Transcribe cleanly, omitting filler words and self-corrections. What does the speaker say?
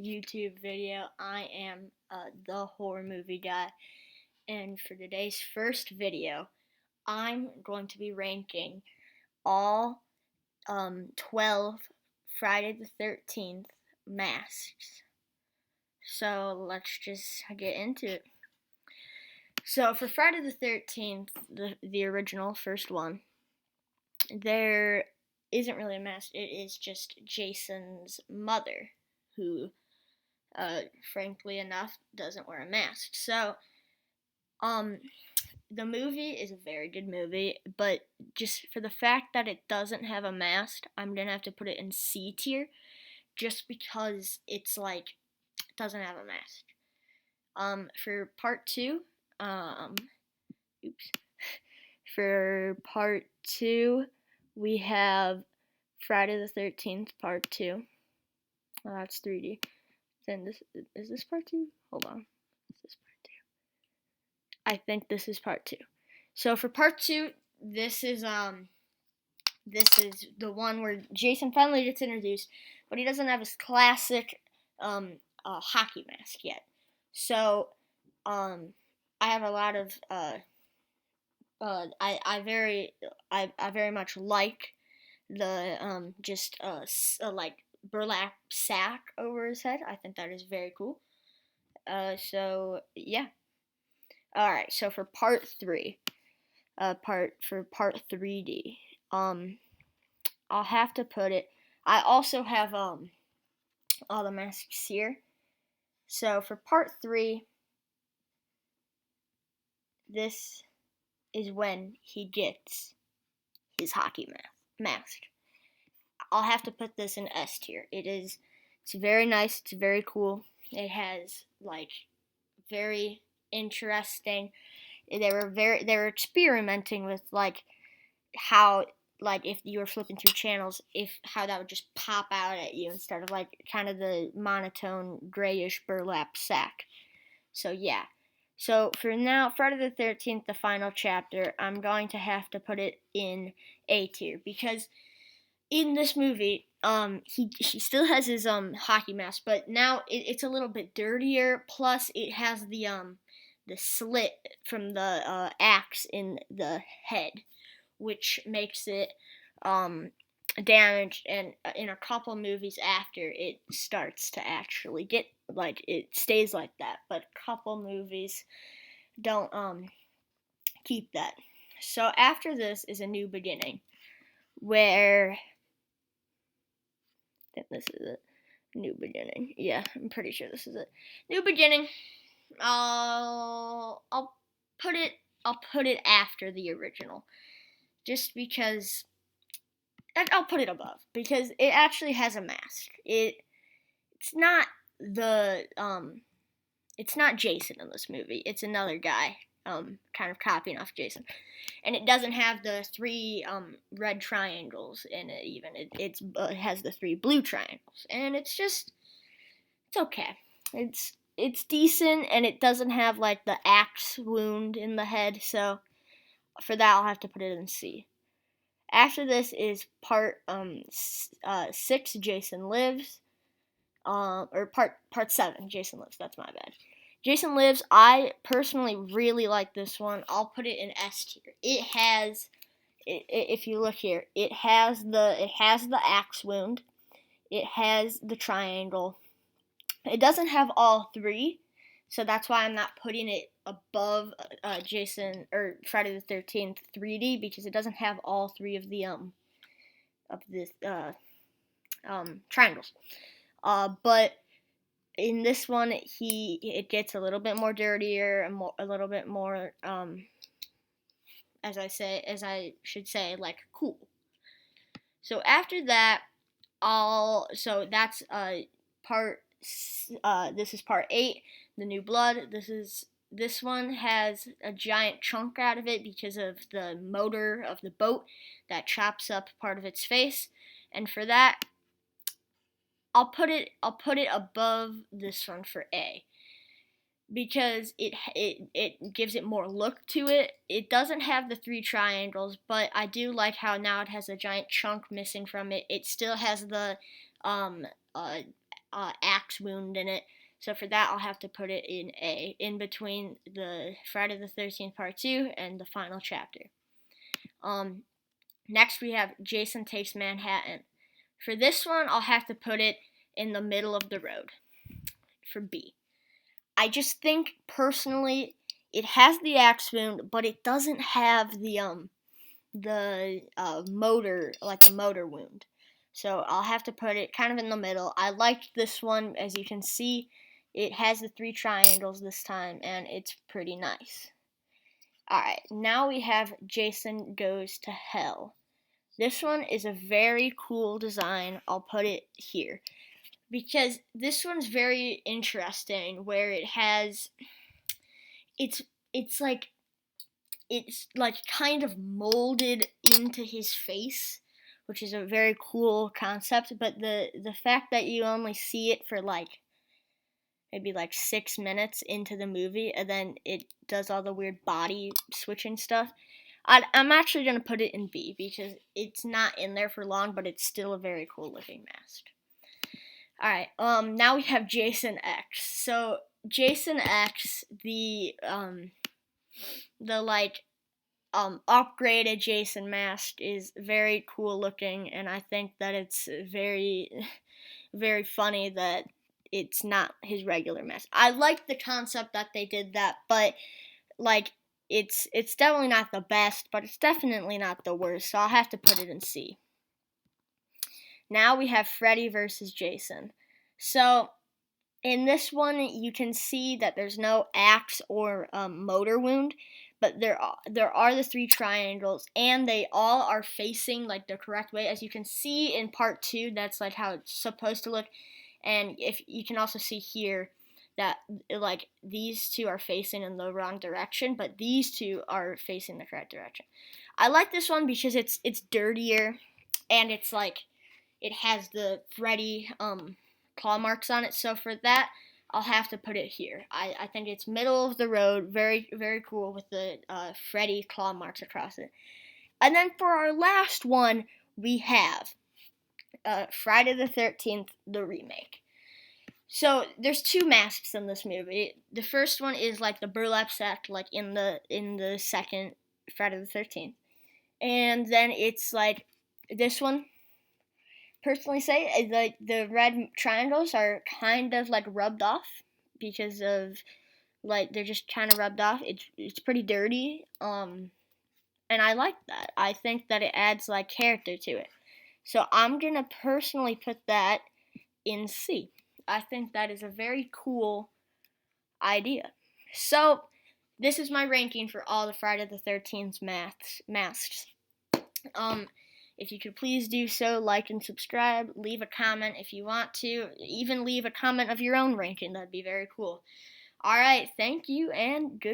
YouTube video. I am the horror movie guy, and for today's first video, I'm going to be ranking all 12 Friday the 13th masks. So let's just get into it. So for Friday the 13th, the original first one, there isn't really a mask. It is just Jason's mother, who frankly enough, doesn't wear a mask. So, um, the movie is a very good movie, but just for the fact that it doesn't have a mask, I'm gonna have to put it in C tier, just because it's like it doesn't have a mask. For part two, um, oops. For part two, we have Friday the 13th, part two. Oh, that's 3D. Then this is this part two? Hold on. Is this part two? I think this is part two. So for part two, this is the one where Jason finally gets introduced, but he doesn't have his classic hockey mask yet. So I have a lot of I very much like the just like burlap sack over his head. I think that is very cool. So yeah. All right. So for part three, part 3D, I'll have to put it. I also have all the masks here. So for part three, this is when he gets his hockey mask. I'll have to put this in S tier. It's very nice. It's very cool. It has like very interesting. They were experimenting with like how like if you were flipping through channels, if how that would just pop out at you instead of like kind of the monotone grayish burlap sack. So yeah. So for now, Friday the 13th, the final chapter, I'm going to have to put it in A tier because in this movie, he still has his hockey mask, but now it's a little bit dirtier. Plus, it has the slit from the axe in the head, which makes it damaged. And in a couple movies after, it starts to actually get like it stays like that. But a couple movies don't keep that. So after this is a new beginning, where I think this is it. New beginning. Yeah, I'm pretty sure this is it. New beginning. I'll put it after the original, just because I'll put it above because it actually has a mask. It's not the it's not Jason in this movie. It's another guy kind of copying off Jason, and it doesn't have the three red triangles in it. Even it has the three blue triangles, and it's okay. It's decent, and it doesn't have like the axe wound in the head. So for that, I'll have to put it in C. After this is part 6, Jason Lives, or part 7, Jason Lives. That's my bad. Jason Lives. I personally really like this one. I'll put it in S tier. It has, if you look here, it has the axe wound. It has the triangle. It doesn't have all three, so that's why I'm not putting it above Jason or Friday the 13th 3D because it doesn't have all three of the triangles. But in this one, it gets a little bit more dirtier and a little bit more as I should say, like cool. So after that, so that's part. This is part 8, the new blood. This one has a giant chunk out of it because of the motor of the boat that chops up part of its face, and for that, I'll put it above this one for A because it gives it more look to it. It doesn't have the three triangles, but I do like how now it has a giant chunk missing from it. It still has the axe wound in it. So for that, I'll have to put it in A, in between the Friday the 13th Part 2 and the final chapter. Next we have Jason Takes Manhattan. For this one, I'll have to put it in the middle of the road for B. I just think, personally, it has the axe wound, but it doesn't have the motor, like a motor wound. So I'll have to put it kind of in the middle. I liked this one, as you can see. It has the 3 triangles this time, and it's pretty nice. Alright, now we have Jason Goes to Hell. This one is a very cool design. I'll put it here, because this one's very interesting, where it has, it's like kind of molded into his face, which is a very cool concept. But the fact that you only see it for maybe 6 minutes into the movie, and then it does all the weird body switching stuff. I'm actually going to put it in B, because it's not in there for long, but it's still a very cool looking mask. Alright, now we have Jason X. So, Jason X, the upgraded Jason mask is very cool looking, and I think that it's very, very funny that it's not his regular mask. I like the concept that they did that, but it's definitely not the best, but it's definitely not the worst, so I'll have to put it in C. Now we have Freddy vs. Jason. So, in this one, you can see that there's no axe or motor wound, but there are the 3 triangles, and they all are facing the correct way. As you can see in Part 2, that's how it's supposed to look, and if you can also see here that these 2 are facing in the wrong direction, but these 2 are facing the correct direction. I like this one because it's dirtier, and it's it has the Freddy claw marks on it. So for that, I'll have to put it here. I think it's middle of the road, very, very cool with the Freddy claw marks across it. And then for our last one, we have Friday the 13th, the remake. So there's 2 masks in this movie. The first one is the burlap sack, in the second Friday the 13th, and then it's this one. Personally, say the red triangles are kind of rubbed off, because of they're just kind of rubbed off. It's pretty dirty, and I like that. I think that it adds character to it. So I'm gonna personally put that in C. I think that is a very cool idea. So, this is my ranking for all the Friday the 13th masks. If you could please do so, like and subscribe, leave a comment if you want to, even leave a comment of your own ranking, that'd be very cool. Alright, thank you, and good